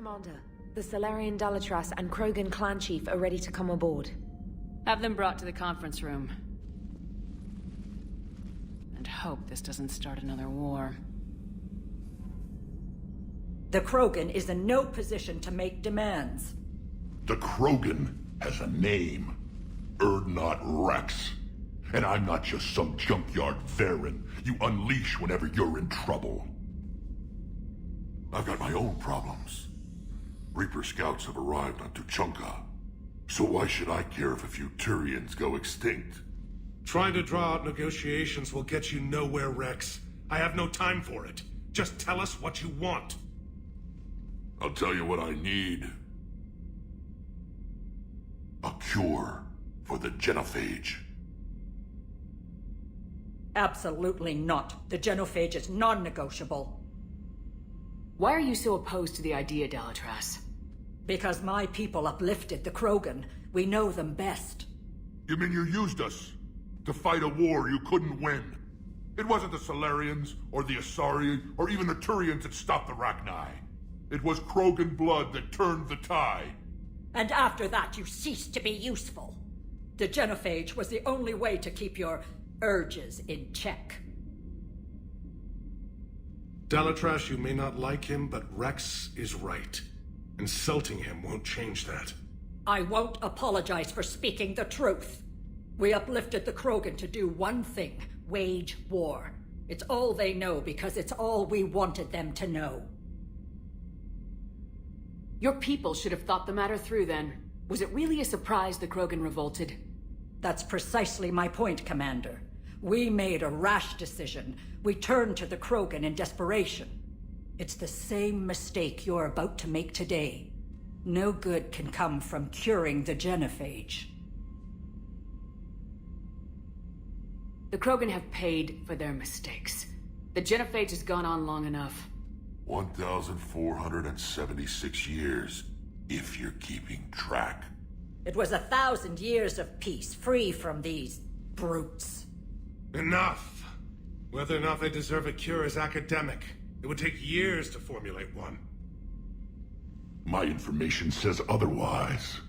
Commander. The Salarian Dalatras and Krogan clan chief are ready to come aboard. Have them brought to the conference room. And hope this doesn't start another war. The Krogan is in no position to make demands. The Krogan has a name. Urdnot Rex. And I'm not just some junkyard Varen you unleash whenever you're in trouble. I've got my own problems. Reaper scouts have arrived on Tuchanka. So why should I care if a few Turians go extinct? Trying to draw out negotiations will get you nowhere, Rex. I have no time for it. Just tell us what you want. I'll tell you what I need. A cure for the genophage. Absolutely not. The genophage is non-negotiable. Why are you so opposed to the idea, Dalatras? Because my people uplifted the Krogan. We know them best. You mean you used us to fight a war you couldn't win? It wasn't the Solarians, or the Asari, or even the Turians that stopped the Rachni. It was Krogan blood that turned the tide. And after that, you ceased to be useful. The genophage was the only way to keep your urges in check. Dalatras, you may not like him, but Rex is right. Insulting him won't change that. I won't apologize for speaking the truth. We uplifted the Krogan to do one thing: wage war. It's all they know because it's all we wanted them to know. Your people should have thought the matter through then. Was it really a surprise the Krogan revolted? That's precisely my point, Commander. We made a rash decision. We turned to the Krogan in desperation. It's the same mistake you're about to make today. No good can come from curing the genophage. The Krogan have paid for their mistakes. The genophage has gone on long enough. 1,476 years, if you're keeping track. It was 1,000 years of peace, free from these brutes. Enough! Whether or not they deserve a cure is academic. It would take years to formulate one. My information says otherwise.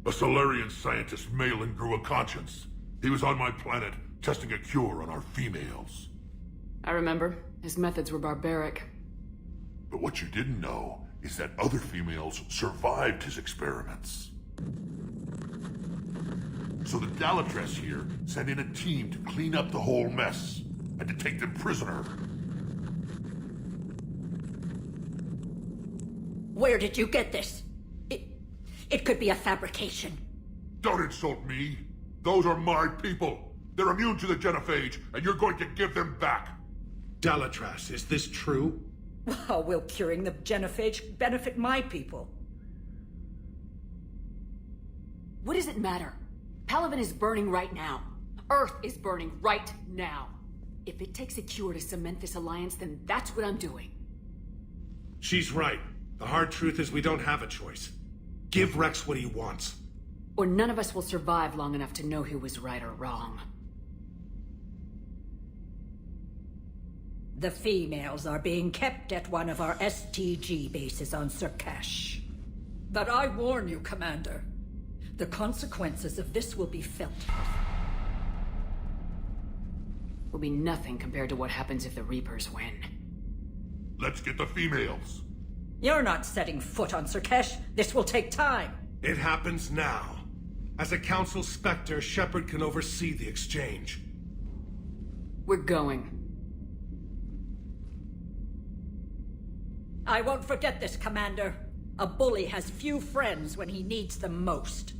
A Solarian scientist, Malin, grew a conscience. He was on my planet, testing a cure on our females. I remember. His methods were barbaric. But what you didn't know is that other females survived his experiments. So the Dalatras here sent in a team to clean up the whole mess, and to take them prisoner. Where did you get this? It could be a fabrication. Don't insult me. Those are my people. They're immune to the genophage, and you're going to give them back. Dalatras, is this true? How will curing the genophage benefit my people? What does it matter? Palaven is burning right now. Earth is burning right now. If it takes a cure to cement this alliance, then that's what I'm doing. She's right. The hard truth is we don't have a choice. Give Rex what he wants. Or none of us will survive long enough to know who was right or wrong. The females are being kept at one of our STG bases on Sur'kesh. But I warn you, Commander. The consequences of this will be felt. Will be nothing compared to what happens if the Reapers win. Let's get the females. You're not setting foot on Sur'kesh. This will take time. It happens now. As a Council Spectre, Shepard can oversee the exchange. We're going. I won't forget this, Commander. A bully has few friends when he needs them most.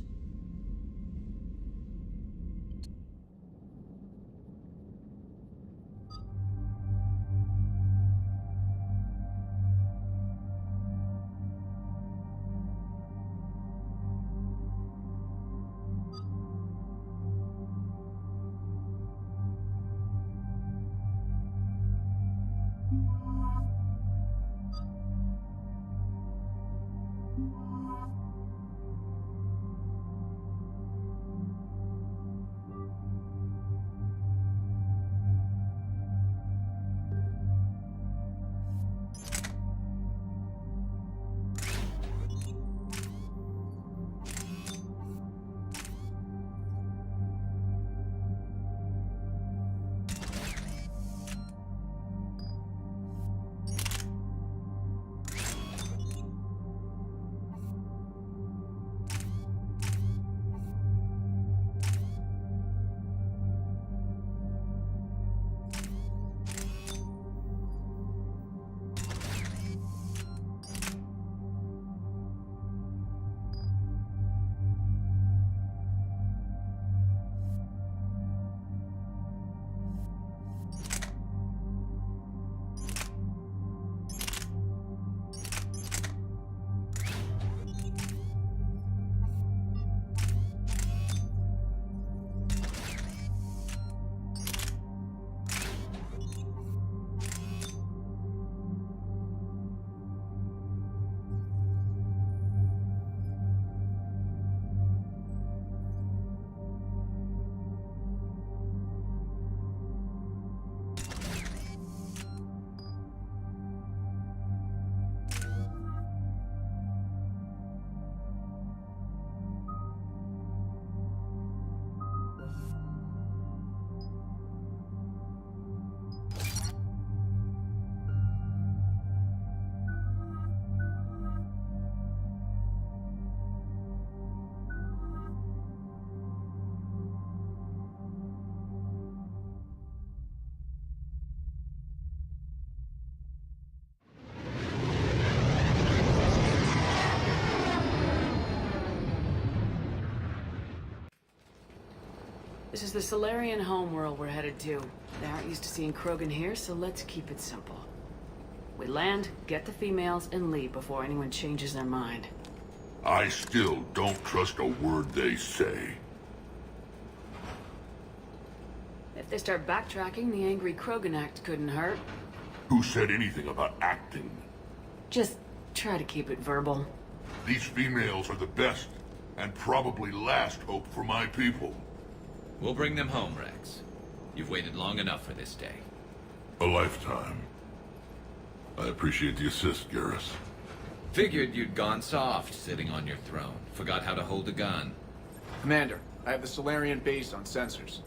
This is the Solarian homeworld we're headed to. They aren't used to seeing Krogan here, so let's keep it simple. We land, get the females, and leave before anyone changes their mind. I still don't trust a word they say. If they start backtracking, the angry Krogan act couldn't hurt. Who said anything about acting? Just try to keep it verbal. These females are the best, and probably last hope for my people. We'll bring them home, Rex. You've waited long enough for this day. A lifetime. I appreciate the assist, Garrus. Figured you'd gone soft sitting on your throne. Forgot how to hold a gun. Commander, I have the Solarian base on sensors.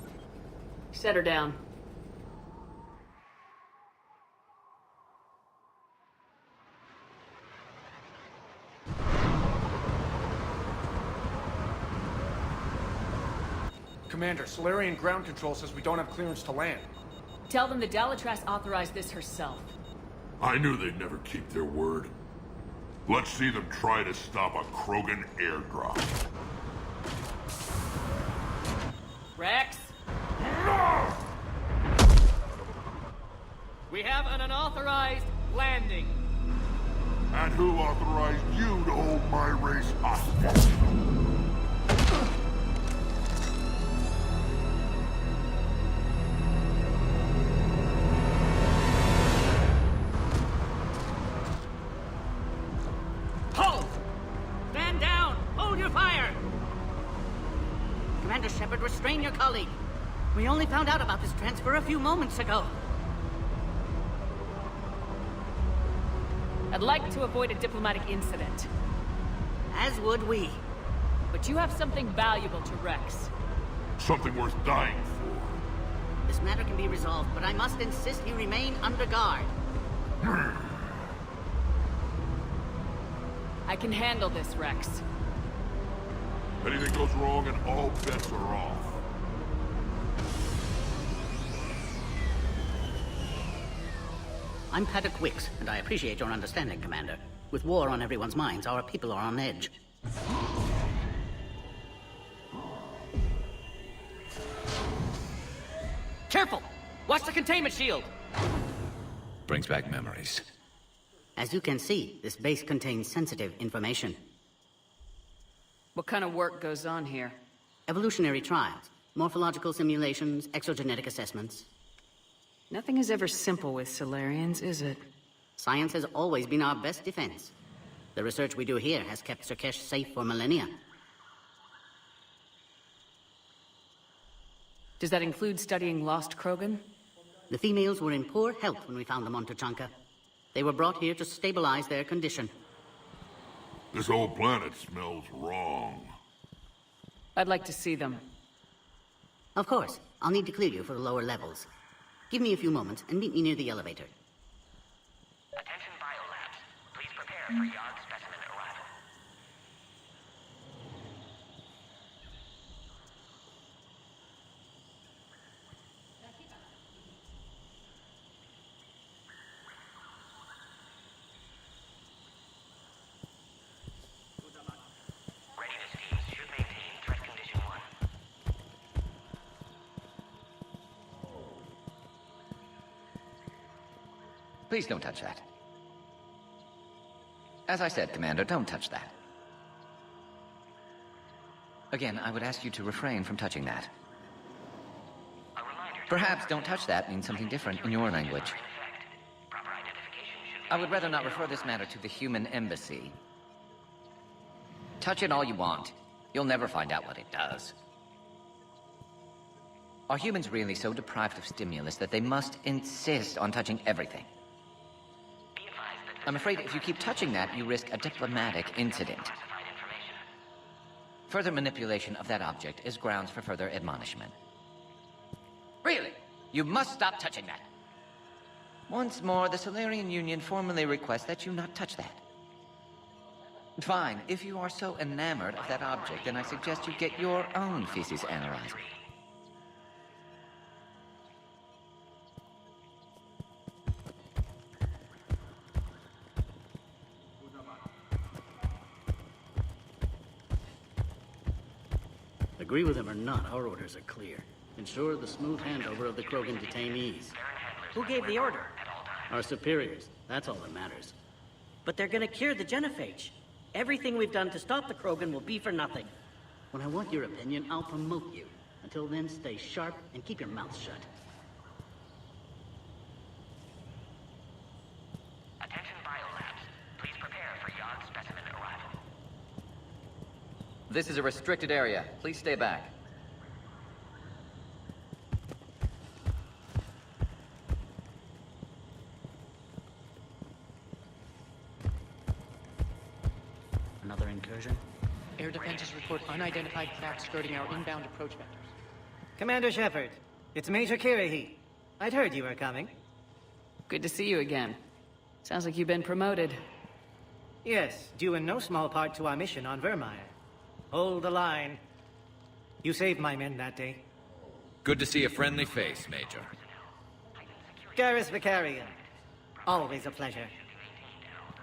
Set her down. Commander, Solarian ground control says we don't have clearance to land. Tell them the Dalatrass authorized this herself. I knew they'd never keep their word. Let's see them try to stop a Krogan airdrop. Rex? We have an unauthorized landing. And who authorized you to hold my race hostage? Hold! Stand down! Hold your fire! Commander Shepard, restrain your colleague. We only found out about this transfer a few moments ago. I'd like to avoid a diplomatic incident. As would we. But you have something valuable to Rex. Something worth dying for. This matter can be resolved, but I must insist you remain under guard. I can handle this, Rex. Anything goes wrong and all bets are off. I'm Paddock Wicks, and I appreciate your understanding, Commander. With war on everyone's minds, our people are on edge. Careful! Watch the containment shield! Brings back memories. As you can see, this base contains sensitive information. What kind of work goes on here? Evolutionary trials, morphological simulations, exogenetic assessments. Nothing is ever simple with Solarians, is it? Science has always been our best defense. The research we do here has kept Sur'kesh safe for millennia. Does that include studying lost Krogan? The females were in poor health when we found them on Tuchanka. They were brought here to stabilize their condition. This whole planet smells wrong. I'd like to see them. Of course, I'll need to clear you for the lower levels. Give me a few moments and meet me near the elevator. Attention biolabs. Please prepare for yard specimen arrival. Readiness teams should maintain threat condition 1. Please don't touch that. As I said, Commander, don't touch that. Again, I would ask you to refrain from touching that. A reminder to Perhaps don't touch that means something different in your language. in effect. Proper identification should be I would rather not refer this matter to the human embassy. Touch it all you want. You'll never find out what it does. Are humans really so deprived of stimulus that they must insist on touching everything? be advised that I'm afraid if you keep touching that, you risk a diplomatic incident. classified information. Further manipulation of that object is grounds for further admonishment. Really? You must stop touching that. Once more, the Solarian Union formally requests that you not touch that. Fine. If you are so enamored of that object, then I suggest you get your own feces analyzed. The Agree with him or not, our orders are clear. Ensure the smooth handover of the Krogan detainees. Who gave the order? Our superiors. That's all that matters. But they're gonna cure the genophage. Everything we've done to stop the Krogan will be for nothing. When I want your opinion, I'll promote you. Until then, stay sharp and keep your mouth shut. Attention biolabs. Please prepare for yard specimen arrival. This is a restricted area. Please stay back. Another incursion? Air defenses report unidentified craft skirting our inbound approach vectors. Commander Shepard, it's Major Kirahi. I'd heard you were coming. Good to see you again. Sounds like you've been promoted. Yes, due in no small part to our mission on Vermeer. Hold the line. You saved my men that day. Good to see a friendly face, Major. Garrus Vicarian. Always a pleasure.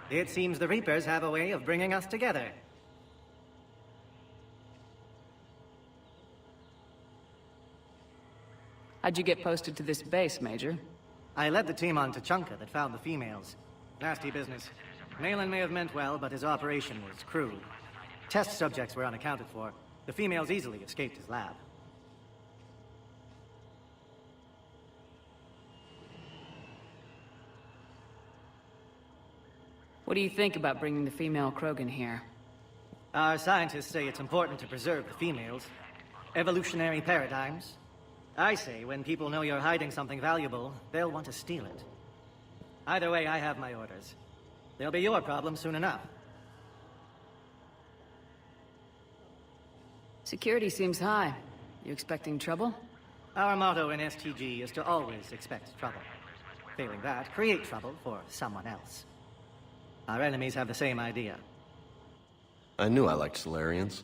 It seems the Reapers have a way of bringing us together. How'd you get posted to this base, Major? I led the team on Tachanka that found the females. Nasty business. Malin may have meant well, but his operation was crude. Test subjects were unaccounted for. The females easily escaped his lab. What do you think about bringing the female Krogan here? Our scientists say it's important to preserve the females. Evolutionary paradigms. I say when people know you're hiding something valuable, they'll want to steal it. Either way, I have my orders. They'll be your problem soon enough. Security seems high. You expecting trouble? Our motto in STG is to always expect trouble. Failing that, create trouble for someone else. Our enemies have the same idea. I knew I liked Solarians.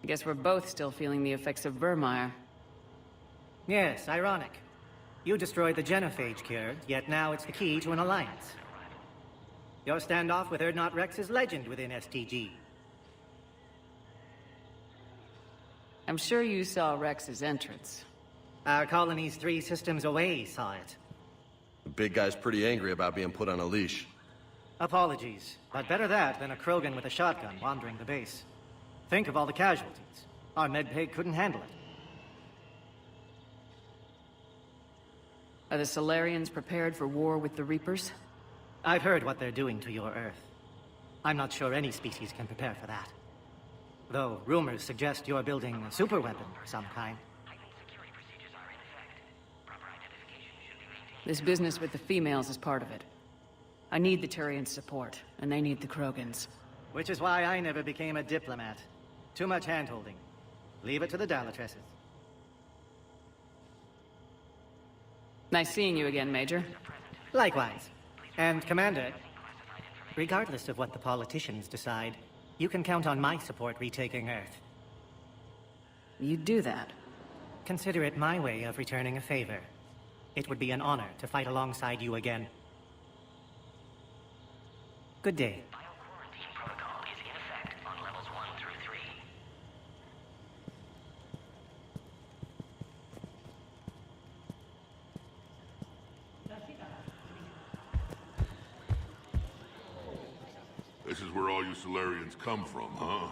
I guess we're both still feeling the effects of Vermeer. Yes, ironic. You destroyed the genophage cure, yet now it's the key to an alliance. Your standoff with Urdnot Rex is legend within STG. I'm sure you saw Rex's entrance. Our colony's 3 systems away saw it. The big guy's pretty angry about being put on a leash. Apologies, but better that than a Krogan with a shotgun wandering the base. Think of all the casualties. Our medpay couldn't handle it. Are the Solarians prepared for war with the Reapers? I've heard what they're doing to your Earth. I'm not sure any species can prepare for that. Though rumors suggest you're building a superweapon of some kind. This business with the females is part of it. I need the Turians' support, and they need the Krogans. Which is why I never became a diplomat. Too much hand-holding. Leave it to the Dalatresses. Nice seeing you again, Major. Likewise. And Commander, regardless of what the politicians decide, you can count on my support retaking Earth. You'd do that? Consider it my way of returning a favor. It would be an honor to fight alongside you again. Good day. Bioquarantine protocol is in effect on levels 1 through 3. This is where all you Solarians come from, huh?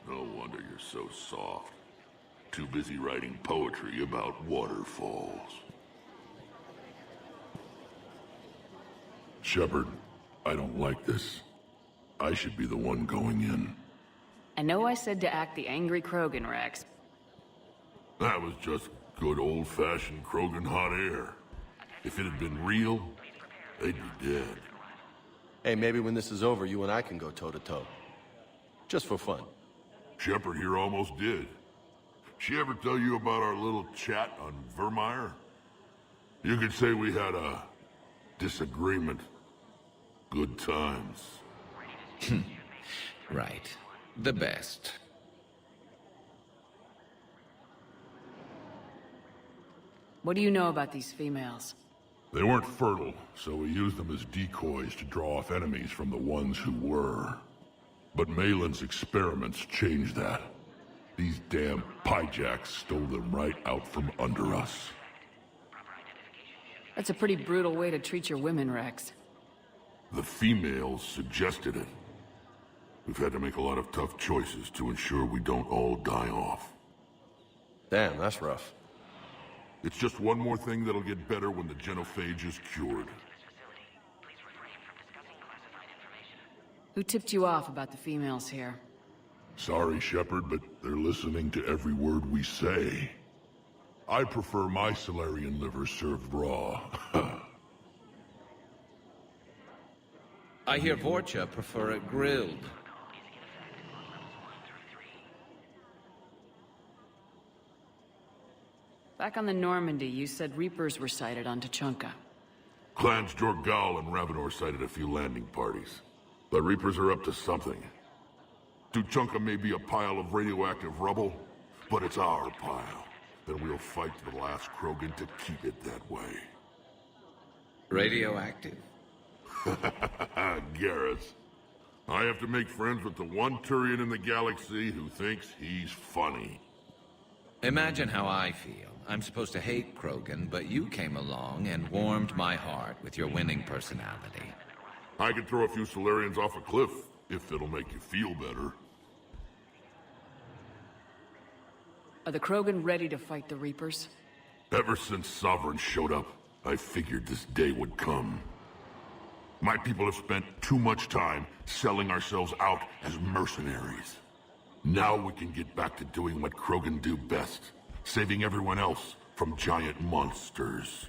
No wonder you're so soft. Too busy writing poetry about waterfalls. Shepard, I don't like this. I should be the one going in. I know I said to act the angry Krogan, Rex. That was just good old-fashioned Krogan hot air. If it had been real, they'd be dead. Hey, maybe when this is over, you and I can go toe-to-toe. Just for fun. Shepard here almost did. She ever tell you about our little chat on Vermeer? You could say we had a disagreement. Good times. Right. The best. What do you know about these females? They weren't fertile, so we used them as decoys to draw off enemies from the ones who were. But Malin's experiments changed that. These damn pyjacks stole them right out from under us. That's a pretty brutal way to treat your women, Rex. The females suggested it. We've had to make a lot of tough choices to ensure we don't all die off. Damn, that's rough. It's just one more thing that'll get better when the genophage is cured. Who tipped you off about the females here? Sorry, Shepard, but they're listening to every word we say. I prefer my Solarian liver served raw. I hear Vorcha prefer it grilled. Back on the Normandy, you said Reapers were sighted on Tuchanka. Clans Jorgal and Ravenor sighted a few landing parties. The Reapers are up to something. Tuchanka may be a pile of radioactive rubble, but it's our pile. Then we'll fight to the last Krogan to keep it that way. Radioactive? Garrus. I have to make friends with the one Turian in the galaxy who thinks he's funny. Imagine how I feel. I'm supposed to hate Krogan, but you came along and warmed my heart with your winning personality. I could throw a few Solarians off a cliff, if it'll make you feel better. Are the Krogan ready to fight the Reapers? Ever since Sovereign showed up, I figured this day would come. My people have spent too much time selling ourselves out as mercenaries. Now we can get back to doing what Krogan do best, saving everyone else from giant monsters.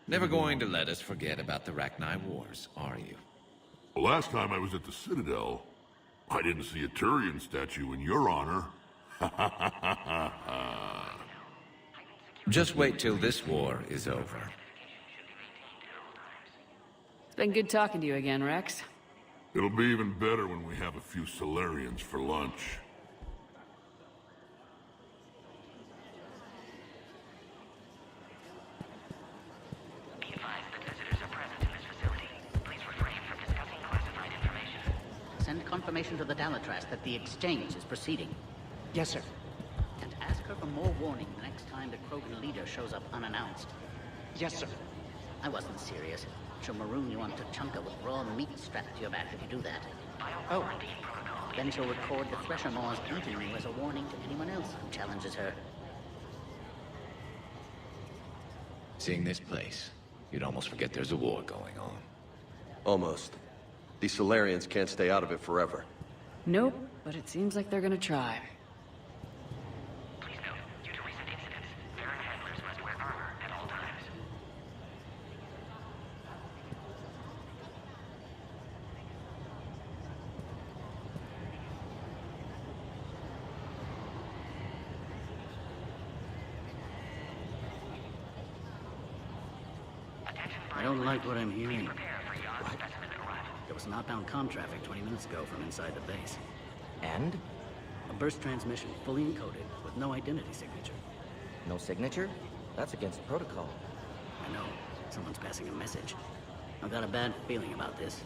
Never going to let us forget about the Rachni Wars, are you? The last time I was at the Citadel, I didn't see a Turian statue in your honor. Just wait till this war is over. It's been good talking to you again, Rex. It'll be even better when we have a few Solarians for lunch. Send confirmation to the Dalatras that the exchange is proceeding. Yes, sir. And ask her for more warning the next time the Krogan leader shows up unannounced. Yes, sir. I wasn't serious. She'll maroon you on Tuchanka with raw meat strapped to your back if you do that. Oh. Then she'll record the Thresher Maws eating you as a warning to anyone else who challenges her. Seeing this place, you'd almost forget there's a war going on. Almost. These Solarians can't stay out of it forever. Nope, but it seems like they're gonna try. Please note, due to recent incidents, Baron handlers must wear armor at all times. I don't like what I'm hearing. What? There was an outbound comm traffic 20 minutes ago from inside the base. And? A burst transmission, fully encoded, with no identity signature. No signature? That's against protocol. I know. Someone's passing a message. I've got a bad feeling about this.